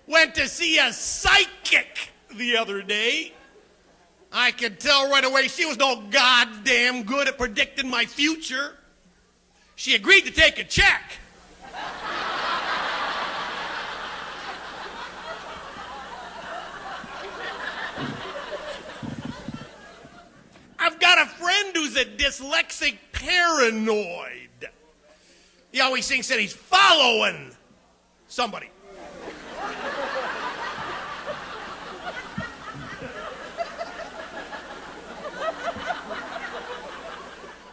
Went to see a psychic the other day. I could tell right away she was no goddamn good at predicting my future. She agreed to take a check. I've got a friend who's a dyslexic paranoid. He always thinks that he's following somebody.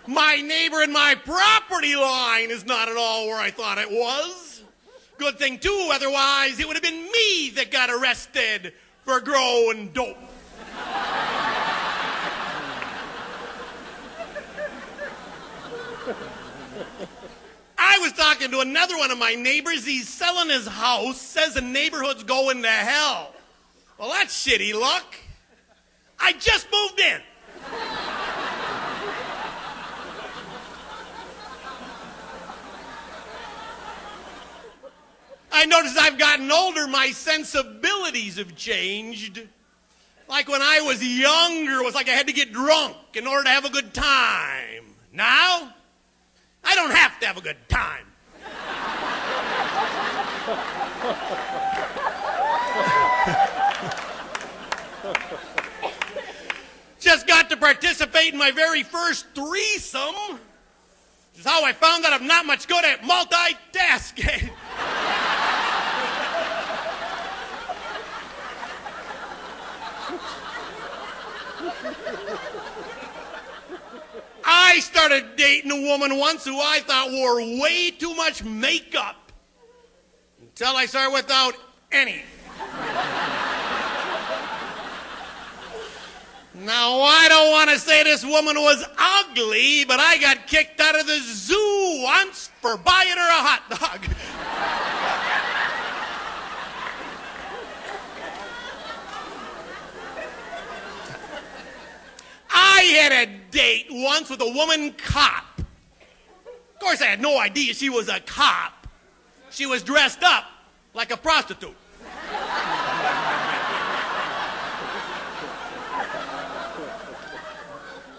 My neighbor in my property line is not at all where I thought it was. Good thing, too, otherwise it would have been me that got arrested for growing dope. I was talking to another one of my neighbors. He's selling his house, says the neighborhood's going to hell. Well, that's shitty luck. I just moved in. I noticed I've gotten older, my sensibilities have changed. Like when I was younger, it was like I had to get drunk in order to have a good time. Now, I don't have to have a good time. Just got to participate in my very first threesome. This is how I found that I'm not much good at multitasking. I started dating a woman once who I thought wore way too much makeup until I saw her without any. Now, I don't want to say this woman was ugly, but I got kicked out of the zoo once for buying her a hot dog. I had a date once with a woman cop. Of course, I had no idea she was a cop. She was dressed up like a prostitute.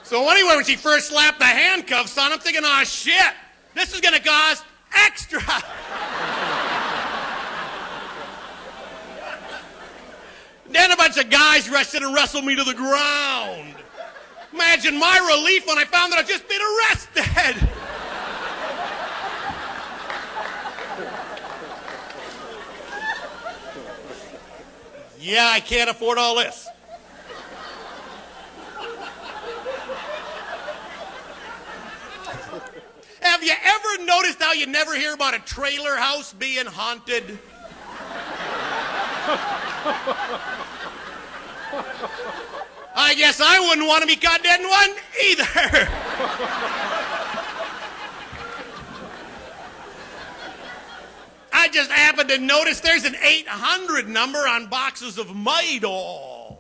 So anyway, when she first slapped the handcuffs on, I'm thinking, oh shit, this is gonna cost extra. Then a bunch of guys rushed in and wrestled me to the ground. Imagine my relief when I found that I'd just been arrested. Yeah, I can't afford all this. Have you ever noticed how you never hear about a trailer house being haunted? I guess I wouldn't want to be caught dead in one either. I just happened to notice there's an 800 number on boxes of Midol.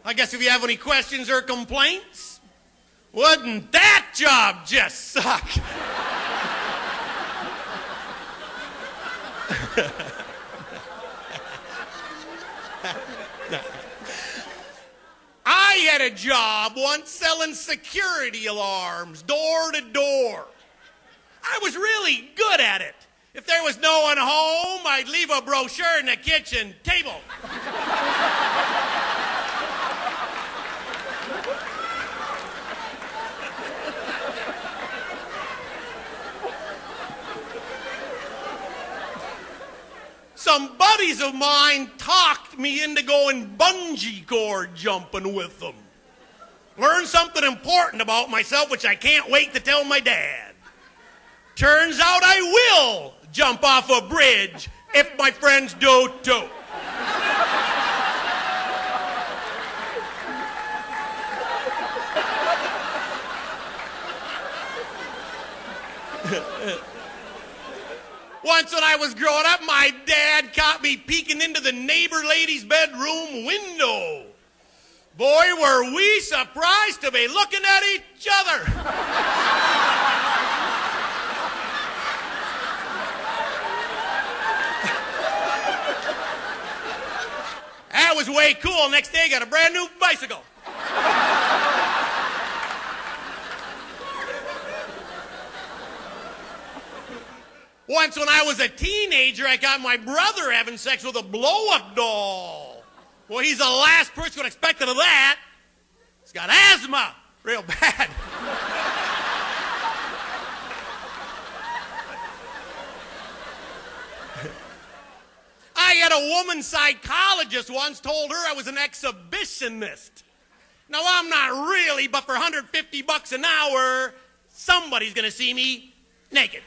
I guess if you have any questions or complaints, wouldn't that job just suck? I had a job once selling security alarms door to door. I was really good at it. If there was no one home, I'd leave a brochure in the kitchen table. Some buddies of mine talked me into going bungee cord jumping with them. Learned something important about myself, which I can't wait to tell my dad. Turns out I will jump off a bridge if my friends do too. Once when I was growing up, my dad caught me peeking into the neighbor lady's bedroom window. Boy, were we surprised to be looking at each other. was way cool. Next day, got a brand new bicycle. Once when I was a teenager, I got my brother having sex with a blow-up doll. Well, he's the last person to expect of that. He's got asthma, real bad. I had a woman psychologist once told her I was an exhibitionist. Now, I'm not really, but for $150 an hour, somebody's going to see me naked.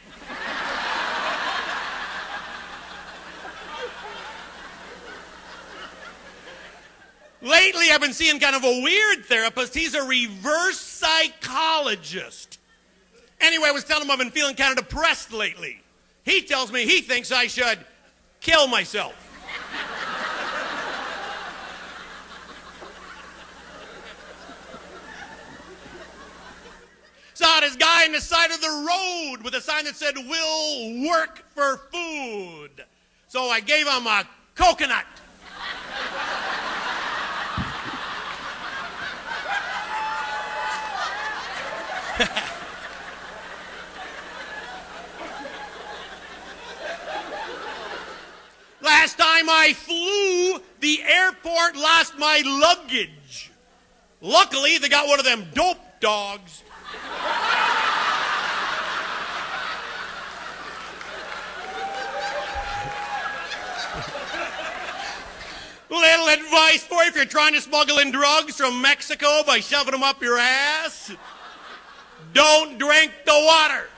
Lately, I've been seeing kind of a weird therapist. He's a reverse psychologist. Anyway, I was telling him I've been feeling kind of depressed lately. He tells me he thinks I should kill myself. Saw this guy on the side of the road with a sign that said, "We'll work for food." So I gave him a coconut. Last time I flew, the airport lost my luggage. Luckily, they got one of them dope dogs. Little advice for you if you're trying to smuggle in drugs from Mexico by shoving them up your ass. Don't drink the water.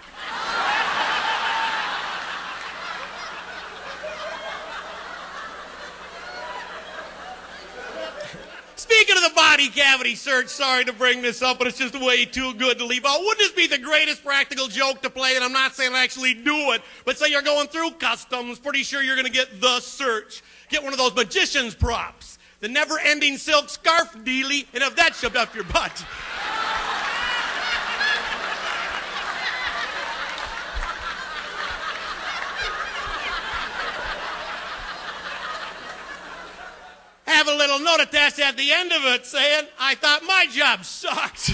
Speaking of the body cavity search, sorry to bring this up, but it's just way too good to leave out. Wouldn't this be the greatest practical joke to play? And I'm not saying I actually do it, but say you're going through customs, pretty sure you're going to get the search. Get one of those magician's props, the never-ending silk scarf dealie, and have that shoved up your butt. Have a little note attached at the end of it saying, "I thought my job sucked."